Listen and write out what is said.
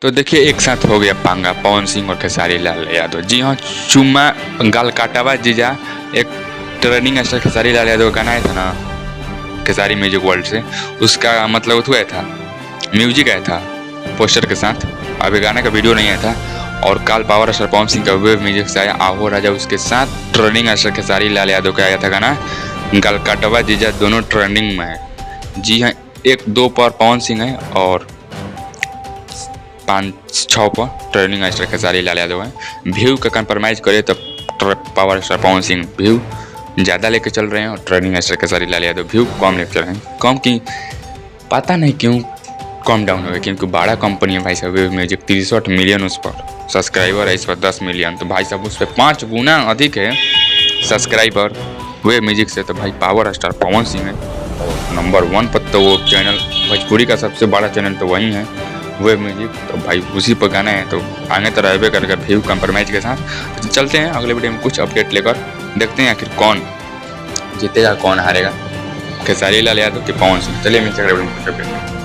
तो देखिए एक साथ हो गया पंगा पवन सिंह और खेसारी लाल यादव। जी हाँ, चुम्मा गाल काटावा जीजा एक ट्रेनिंग स्टार खेसारी लाल यादव का गाना आया था ना खेसारी म्यूजिक वर्ल्ड से, उसका मतलब हुआ था म्यूजिक आया था पोस्टर के साथ। अभी गाने का वीडियो नहीं आया था। और काल पावर स्टार पवन सिंह का वेब म्यूजिक से आया आहो राजा, उसके साथ ट्रेनिंग स्टार खेसारी लाल यादव का आया था गाना गाल काटावा जीजा, दोनों ट्रेंडिंग में है। जी हाँ, 1-2 पर पवन सिंह है और 5-6 पर ट्रेनिंग स्टार खेसारी लाल यादव है। व्यू का कंप्रोमाइज़ करे तो power star Pawan Singh view ज़्यादा लेके चल रहे हैं और training star Khesari Lal Yadav view कम लेके चल रहे हैं। कम की पता नहीं क्यों कम डाउन हो गया, क्योंकि बड़ा कंपनी है भाई साहब। वेब म्यूजिक 63 मिलियन उस पर सब्सक्राइबर है, इस पर 10 मिलियन, तो भाई साहब उस पर 5 गुना अधिक है सब्सक्राइबर वेब म्यूजिक से। तो भाई पावर स्टार पवन सिंह है और नंबर 1 पर। तो वो चैनल भोजपुरी का सबसे बड़ा चैनल तो वही है वेब म्यूजिक, तो भाई उसी पर गाना है। तो आगे तो रहबे करेगा व्यू कंप्रोमाइज़ के साथ। तो चलते हैं अगले वीडियो में कुछ अपडेट लेकर, देखते हैं आखिर कौन जीतेगा कौन हारेगा, खेसारी लाल यादव कि पवन सिंह। चलिए मिलते हैं अगले वीडियो में।